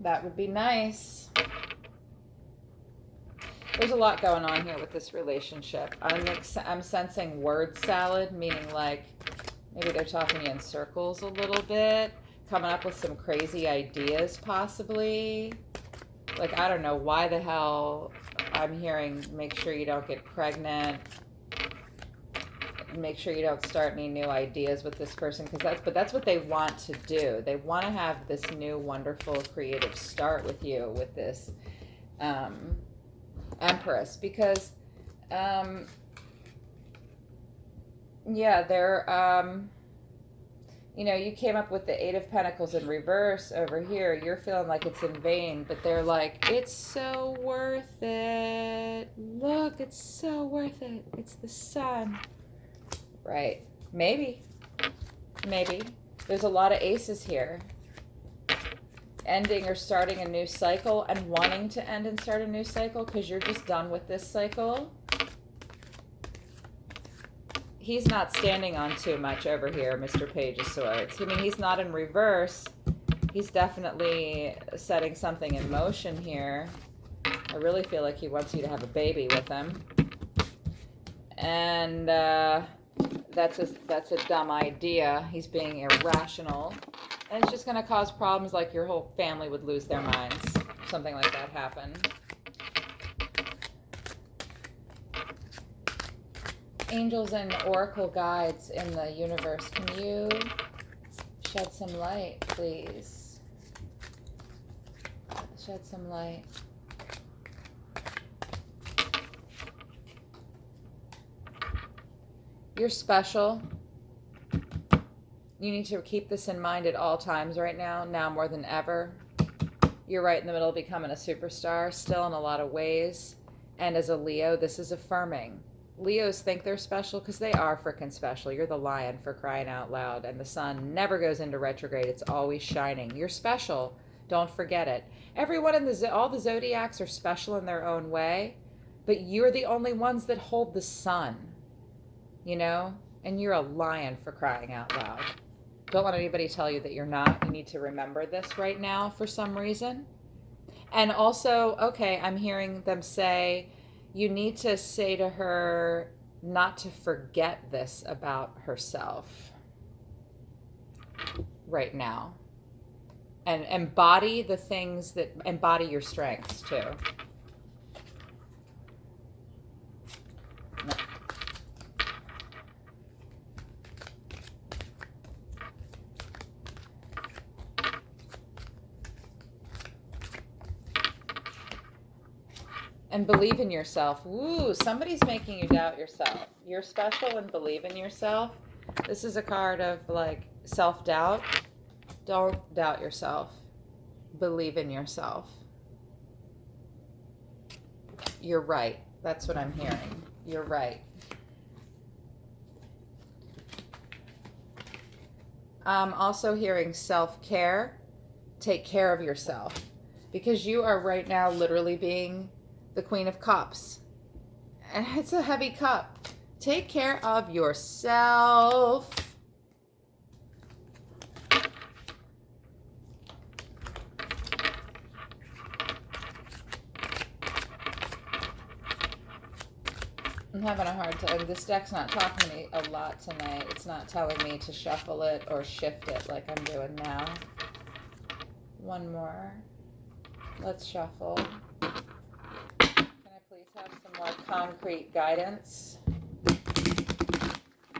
That would be nice. There's a lot going on here with this relationship. I'm sensing word salad, meaning like maybe they're talking in circles a little bit, coming up with some crazy ideas possibly. Like, I don't know why the hell I'm hearing make sure you don't get pregnant, make sure you don't start any new ideas with this person, because that's what they want to do. They want to have this new wonderful creative start with you, with this um, Empress, because yeah, they're you came up with the Eight of Pentacles in reverse over here. You're feeling like it's in vain, but they're like, it's so worth it. Look, it's so worth it. It's the sun. Right. Maybe. Maybe. There's a lot of aces here. Ending or starting a new cycle and wanting to end and start a new cycle because you're just done with this cycle. He's not standing on too much over here, Mr. Page of Swords. I mean, he's not in reverse. He's definitely setting something in motion here. I really feel like he wants you to have a baby with him. And that's a dumb idea. He's being irrational. And it's just going to cause problems, like your whole family would lose their minds. Something like that happened. Angels and oracle guides in the universe, can you shed some light, please? Shed some light. You're special. You need to keep this in mind at all times right now more than ever. You're right in the middle of becoming a superstar, still in a lot of ways. And as a Leo, this is affirming. Leos think they're special because they are freaking special. You're the lion, for crying out loud. And the sun never goes into retrograde. It's always shining. You're special. Don't forget it. Everyone in all the zodiacs are special in their own way. But you're the only ones that hold the sun. You know? And you're a lion, for crying out loud. Don't let anybody tell you that you're not. You need to remember this right now for some reason. And also, okay, I'm hearing them say, you need to say to her not to forget this about herself right now. And embody the things that, embody your strengths too. No. And believe in yourself. Ooh, somebody's making you doubt yourself. You're special and believe in yourself. This is a card of like self-doubt. Don't doubt yourself. Believe in yourself. You're right. That's what I'm hearing. You're right. I'm also hearing self-care. Take care of yourself. Because you are right now literally being the Queen of Cups. And it's a heavy cup. Take care of yourself. I'm having a hard time. This deck's not talking to me a lot tonight. It's not telling me to shuffle it or shift it like I'm doing now. One more. Let's shuffle. Please have some more concrete guidance. You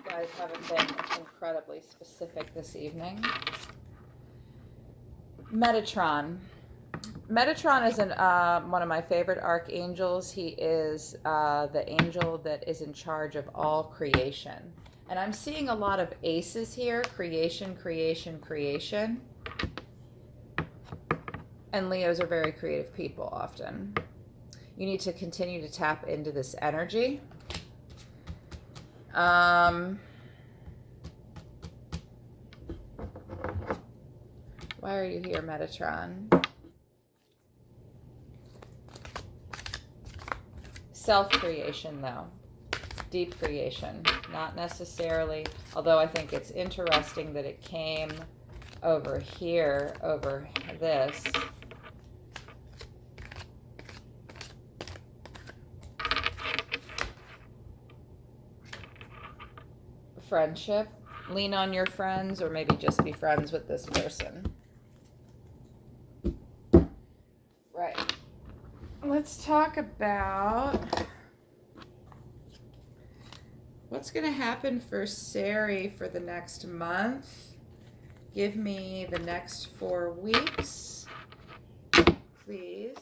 guys haven't been incredibly specific this evening. Metatron. Metatron is one of my favorite archangels. He is the angel that is in charge of all creation. And I'm seeing a lot of aces here. Creation, creation, creation. And Leos are very creative people often. You need to continue to tap into this energy. Why are you here, Metatron? Self-creation, though. Deep creation. Not necessarily, although I think it's interesting that it came over here, over this. friendship. Lean on your friends, or maybe just be friends with this person. Right. Let's talk about what's going to happen for Sarie for the next month. Give me the next 4 weeks, please,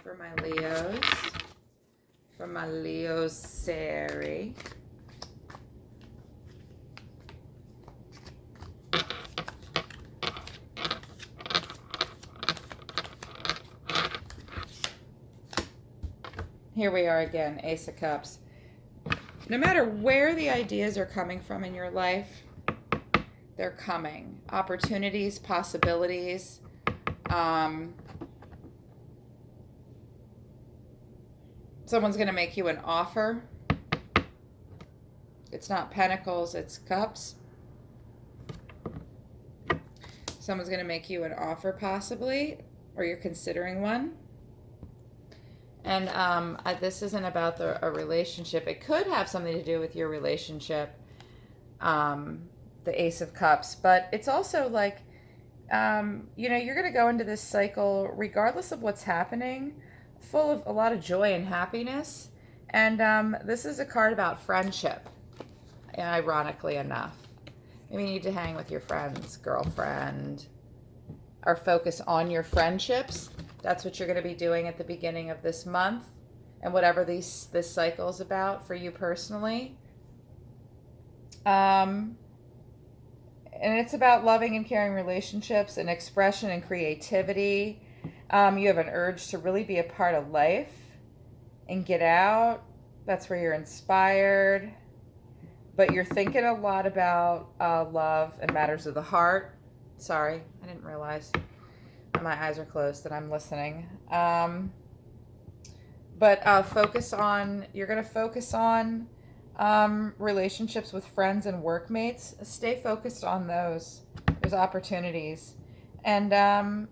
for my Leos. For my Leo's Sarie. Here we are again, Ace of Cups. No matter where the ideas are coming from in your life, they're coming. Opportunities, possibilities. Someone's going to make you an offer. It's not pentacles, it's cups. Someone's going to make you an offer possibly, or you're considering one. And this isn't about a relationship. It could have something to do with your relationship, the Ace of Cups. But it's also like, you're going to go into this cycle, regardless of what's happening, full of a lot of joy and happiness. And this is a card about friendship, ironically enough. Maybe you need to hang with your friends, girlfriend, or focus on your friendships. That's what you're going to be doing at the beginning of this month, and whatever this cycle is about for you personally. And it's about loving and caring relationships and expression and creativity. You have an urge to really be a part of life and get out. That's where you're inspired. But you're thinking a lot about love and matters of the heart. Sorry, I didn't realize my eyes are closed and I'm listening. But you're going to focus on relationships with friends and workmates. Stay focused on those. There's opportunities. And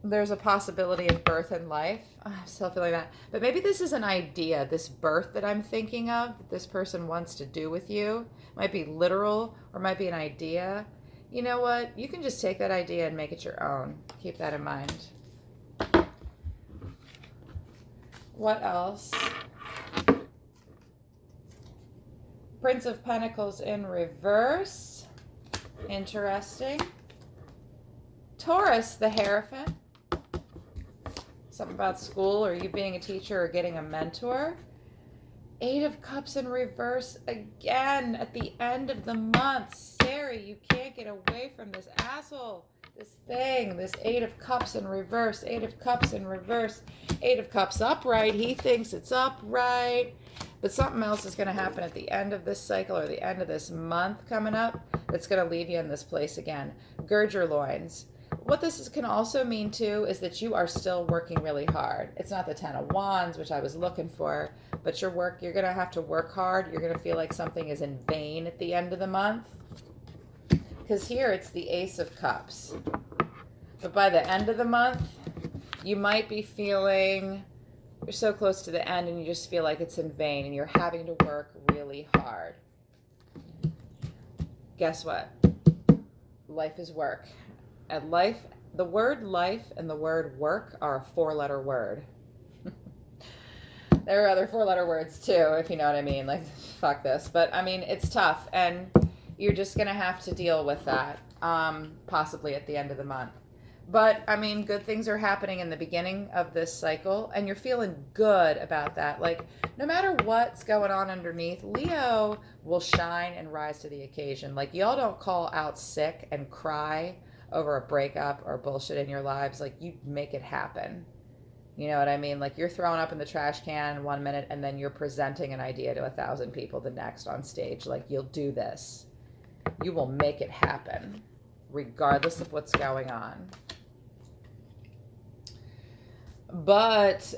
there's a possibility of birth in life. I'm still feeling that. But maybe this is an idea, this birth that I'm thinking of, that this person wants to do with you. Might be literal or might be an idea. You know what? You can just take that idea and make it your own. Keep that in mind. What else? Prince of Pentacles in reverse. Interesting. Taurus, the Hierophant. Something about school or you being a teacher or getting a mentor. 8 of Cups in reverse again at the end of the month. Sarie, you can't get away from this asshole. This thing, this 8 of Cups in reverse, 8 of Cups in reverse, 8 of Cups upright. He thinks it's upright. But something else is going to happen at the end of this cycle or the end of this month coming up that's going to leave you in this place again. Gird your loins. What this can also mean, too, is that you are still working really hard. It's not the 10 of Wands, which I was looking for, but you're going to have to work hard. You're going to feel like something is in vain at the end of the month. Because here it's the Ace of Cups. But by the end of the month, you might be feeling you're so close to the end and you just feel like it's in vain and you're having to work really hard. Guess what? Life is work. And the word life and the word work are a 4-letter word. There are other 4-letter words too, if you know what I mean. Like, fuck this. But I mean, it's tough and you're just going to have to deal with that, possibly at the end of the month. But I mean, good things are happening in the beginning of this cycle and you're feeling good about that. Like, no matter what's going on underneath, Leo will shine and rise to the occasion. Like, y'all don't call out sick and cry over a breakup or bullshit in your lives. Like, you make it happen. You know what I mean? Like, you're throwing up in the trash can 1 minute and then you're presenting an idea to 1,000 people the next on stage. Like, you'll do this. You will make it happen regardless of what's going on. But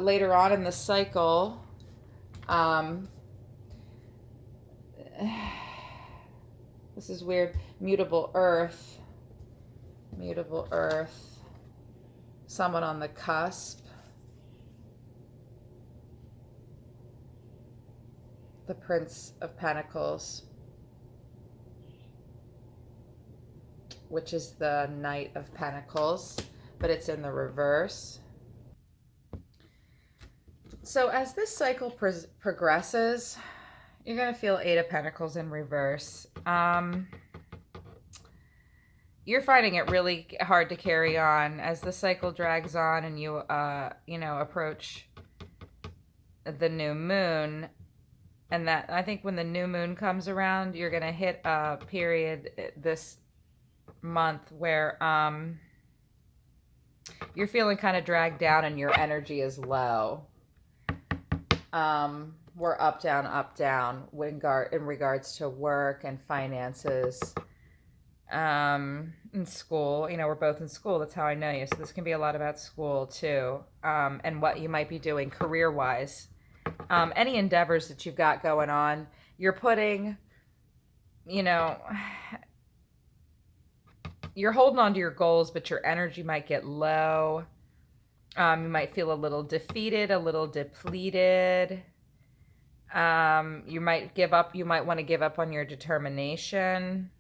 later on in the cycle, this is weird, mutable earth, someone on the cusp. the Prince of Pentacles, which is the Knight of Pentacles, but it's in the reverse. So as this cycle progresses, you're going to feel Eight of Pentacles in reverse. You're finding it really hard to carry on as the cycle drags on and you, approach the new moon. And that, I think when the new moon comes around, you're going to hit a period this month where you're feeling kind of dragged down and your energy is low. We're up, down in regards to work and finances. In school, we're both in school. That's how I know you. So this can be a lot about school too, and what you might be doing career-wise. Any endeavors that you've got going on, you're putting, you're holding on to your goals, but your energy might get low. You might feel a little defeated, a little depleted. You might give up. You might want to give up on your determination.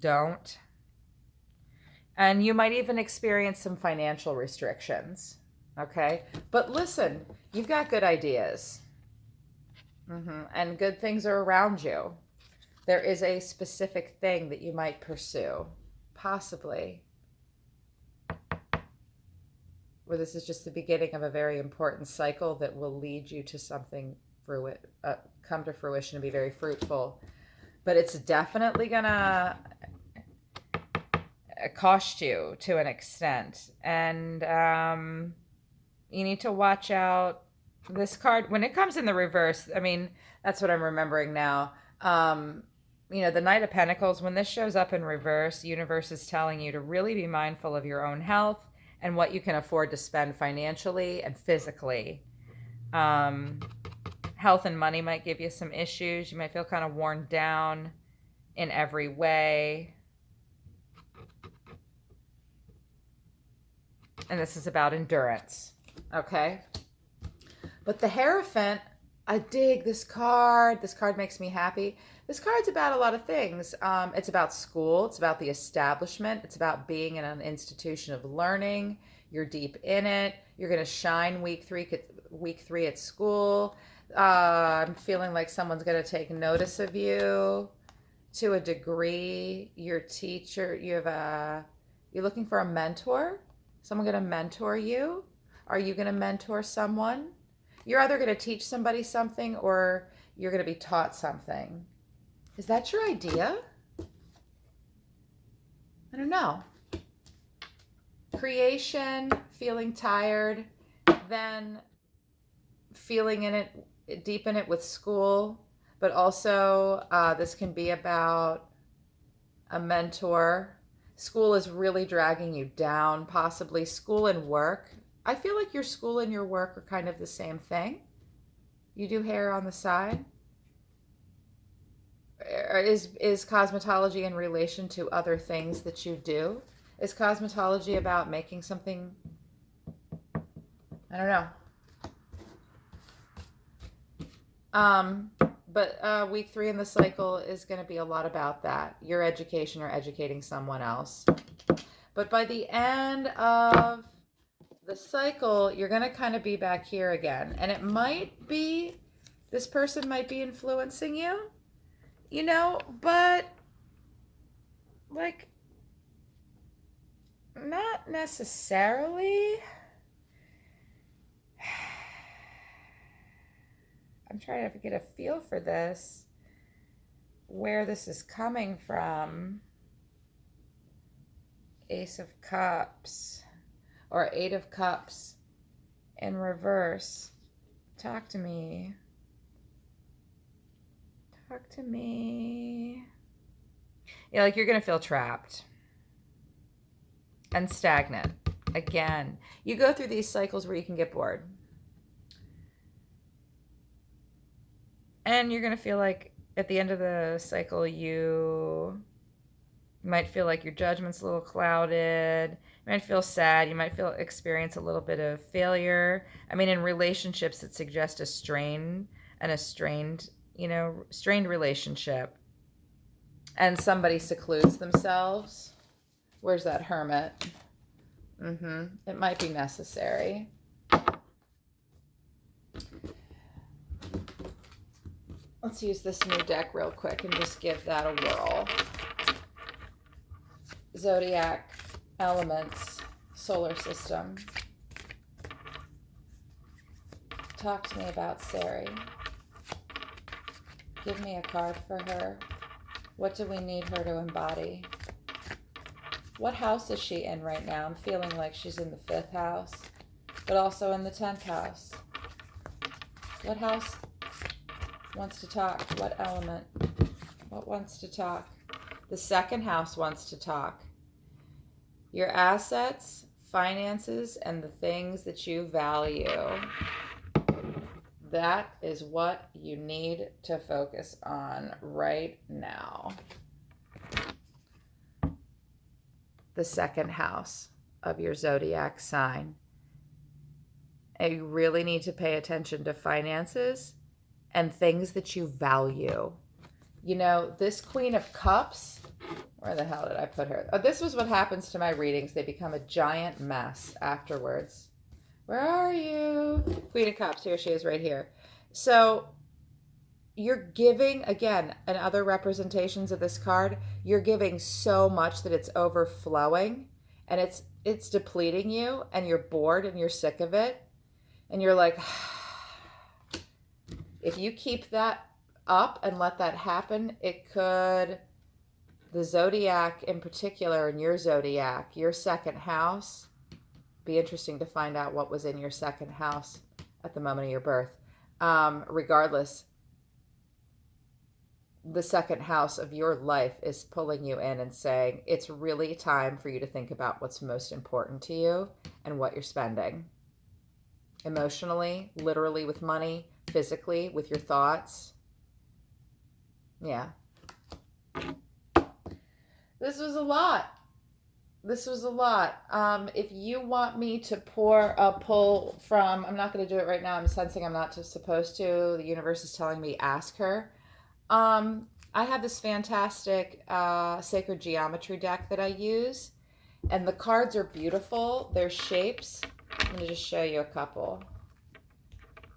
Don't. And you might even experience some financial restrictions. Okay? But listen, you've got good ideas. And good things are around you. There is a specific thing that you might pursue, possibly. Where this is just the beginning of a very important cycle that will lead you to something come to fruition and be very fruitful. But it's definitely gonna cost you to an extent. And you need to watch out. This card, when it comes in the reverse, I mean, that's what I'm remembering now. The Knight of Pentacles, when this shows up in reverse, the universe is telling you to really be mindful of your own health and what you can afford to spend financially and physically. Health and money might give you some issues. You might feel kind of worn down in every way. And this is about endurance. Okay? But the Hierophant, I dig this card. This card makes me happy. This card's about a lot of things. It's about school. It's about the establishment. It's about being in an institution of learning. You're deep in it. You're going to shine week three at school. I'm feeling like someone's going to take notice of you to a degree. Your teacher, you're looking for a mentor. Someone going to mentor you. Are you going to mentor someone? You're either going to teach somebody something or you're going to be taught something. Is that your idea? I don't know. Creation, feeling tired, then feeling in it, deep in it with school, but also this can be about a mentor. School is really dragging you down, possibly school and work. I feel like your school and your work are kind of the same thing. You do hair on the side. Is cosmetology in relation to other things that you do? Is cosmetology about making something? I don't know. But week 3 in the cycle is going to be a lot about that. Your education or educating someone else. But by the end of the cycle, you're going to kind of be back here again. And it might be, this person might be influencing you, but like, not necessarily. I'm trying to get a feel for this, where this is coming from. Ace of Cups or Eight of Cups in reverse. Talk to me. Talk to me. Yeah, like you're going to feel trapped and stagnant. Again, you go through these cycles where you can get bored. And you're going to feel like at the end of the cycle, you might feel like your judgment's a little clouded. You might feel sad. You might experience a little bit of failure. I mean, in relationships, it suggests a strain. and a strained, strained relationship, and somebody secludes themselves. Where's that Hermit? It might be necessary. Let's use this new deck real quick and just give that a whirl. Zodiac, elements, solar system. Talk to me about Sarie. Give me a card for her. What do we need her to embody? What house is she in right now? I'm feeling like she's in the 5th house, but also in the 10th house. What house wants to talk? What element? What wants to talk? The 2nd house wants to talk. Your assets, finances, and the things that you value. That is what you need to focus on right now. The 2nd house of your zodiac sign. And you really need to pay attention to finances and things that you value. This Queen of Cups, where the hell did I put her? Oh, this was what happens to my readings. They become a giant mess afterwards. Where are you? Queen of Cups, here she is right here. So you're giving, again, and other representations of this card, you're giving so much that it's overflowing and it's depleting you, and you're bored and you're sick of it. And you're like, if you keep that up and let that happen, it could, the zodiac in particular, in your zodiac, your 2nd house, be interesting to find out what was in your 2nd house at the moment of your birth. Regardless, the 2nd house of your life is pulling you in and saying, it's really time for you to think about what's most important to you and what you're spending. Emotionally, literally with money, physically with your thoughts. Yeah. This was a lot. If you want me to pull from, I'm not going to do it right now. I'm sensing I'm not supposed to. The universe is telling me ask her. I have this fantastic sacred geometry deck that I use, and the cards are beautiful. They're shapes. I'm going to just show you a couple.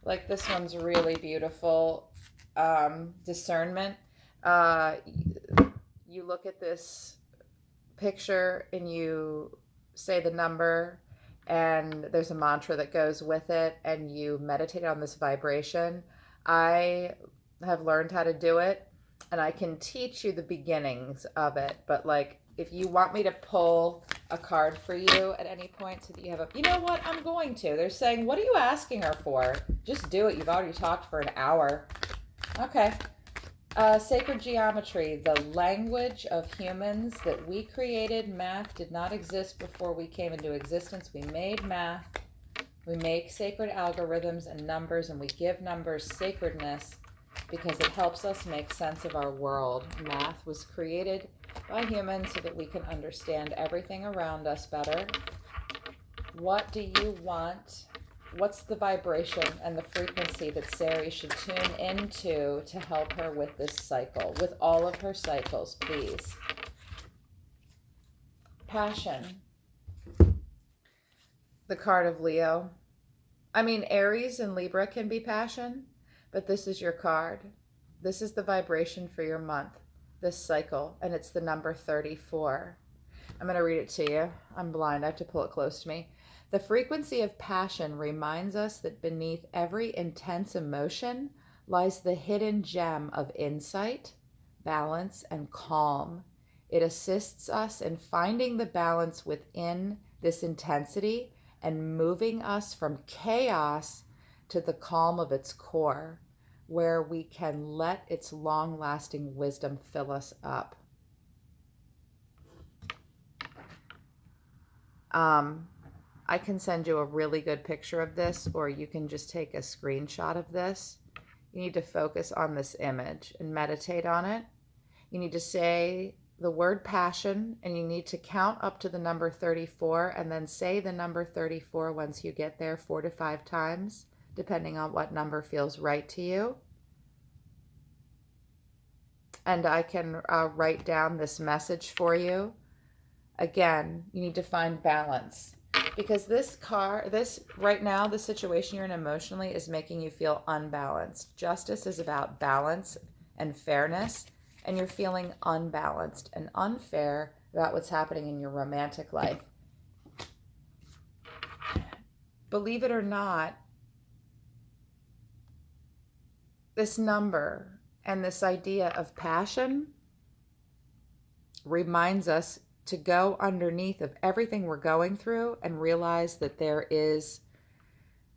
Like this one's really beautiful. Discernment. You look at this picture and you say the number, and there's a mantra that goes with it, and you meditate on this vibration. I have learned how to do it, and I can teach you the beginnings of it, but like, if you want me to pull a card for you at any point so that you have you know what, I'm going to. They're saying, what are you asking her for? Just do it. You've already talked for an hour. Okay. Sacred geometry, the language of humans that we created. Math did not exist before we came into existence. We made math. We make sacred algorithms and numbers, and we give numbers sacredness because it helps us make sense of our world. Math was created by humans so that we can understand everything around us better. What do you want? What's the vibration and the frequency that Sarie should tune into to help her with this cycle, with all of her cycles, please? Passion. The card of Leo. I mean, Aries and Libra can be passion, but this is your card. This is the vibration for your month, this cycle, and it's the number 34. I'm going to read it to you. I'm blind. I have to pull it close to me. The frequency of passion reminds us that beneath every intense emotion lies the hidden gem of insight, balance, and calm. It assists us in finding the balance within this intensity and moving us from chaos to the calm of its core, where we can let its long-lasting wisdom fill us up. I can send you a really good picture of this, or you can just take a screenshot of this. You need to focus on this image and meditate on it. You need to say the word passion, and you need to count up to the number 34, and then say the number 34 once you get there 4 to 5 times, depending on what number feels right to you. and I can write down this message for you. Again, you need to find balance, because this right now, the situation you're in emotionally is making you feel unbalanced. Justice is about balance and fairness, and you're feeling unbalanced and unfair about what's happening in your romantic life. Believe it or not, this number and this idea of passion reminds us to go underneath of everything we're going through and realize that there is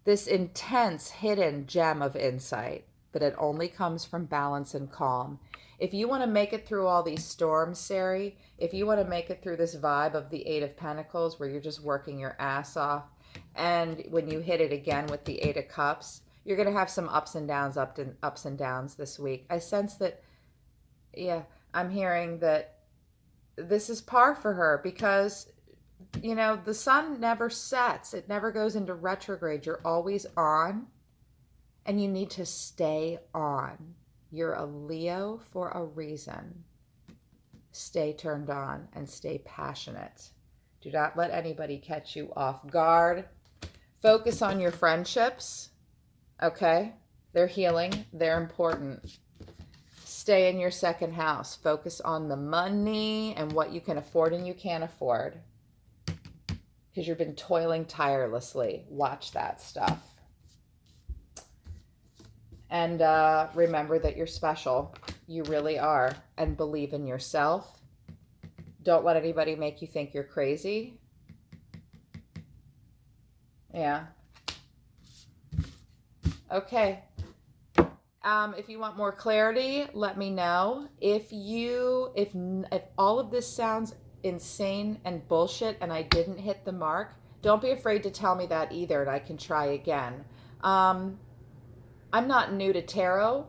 this intense hidden gem of insight, but it only comes from balance and calm. If you want to make it through all these storms, Sarie, if you want to make it through this vibe of the Eight of Pentacles where you're just working your ass off, and when you hit it again with the Eight of Cups, you're going to have some ups and downs this week. I sense that, yeah, I'm hearing that this is par for her, because the sun never sets. It never goes into retrograde. You're always on, and you need to stay on. You're a Leo for a reason. Stay turned on and stay passionate. Do not let anybody catch you off guard. Focus on your friendships, okay? They're healing. They're important. Stay in your second house. Focus on the money and what you can afford and you can't afford, because you've been toiling tirelessly. Watch that stuff. And remember that you're special. You really are. And believe in yourself. Don't let anybody make you think you're crazy. Yeah. Okay. If you want more clarity, let me know. If all of this sounds insane and bullshit and I didn't hit the mark, don't be afraid to tell me that either, and I can try again. I'm not new to tarot,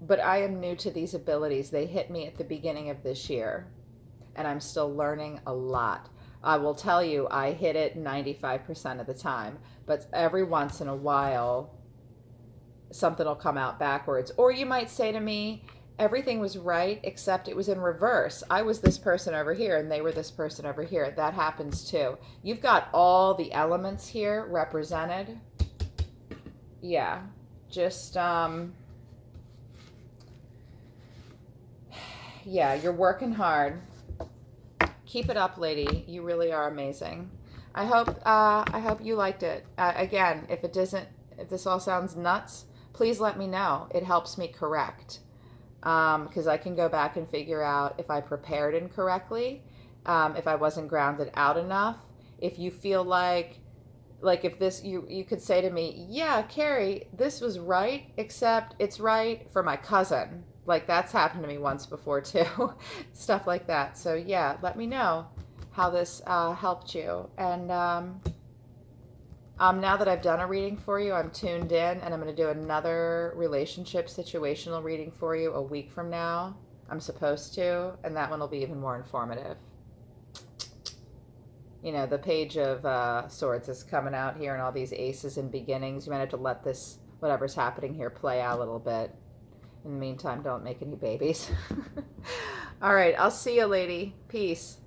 but I am new to these abilities. They hit me at the beginning of this year, and I'm still learning a lot. I will tell you, I hit it 95% of the time, but every once in a while, something will come out backwards. Or you might say to me, everything was right except it was in reverse. I was this person over here and they were this person over here. That happens too. You've got all the elements here represented. Yeah, just yeah, you're working hard. Keep it up, lady. You really are amazing. I hope you liked it. Again, if this all sounds nuts, please let me know. It helps me correct, because I can go back and figure out if I prepared incorrectly, if I wasn't grounded out enough. If you feel like if this, you could say to me, yeah, Carrie, this was right, except it's right for my cousin. Like, that's happened to me once before too. Stuff like that. So yeah, let me know how this helped you. And now that I've done a reading for you, I'm tuned in, and I'm going to do another relationship situational reading for you a week from now. I'm supposed to, and that one will be even more informative. The Page of Swords is coming out here, and all these aces and beginnings. You might have to let this, whatever's happening here, play out a little bit. In the meantime, don't make any babies. All right, I'll see you, lady. Peace.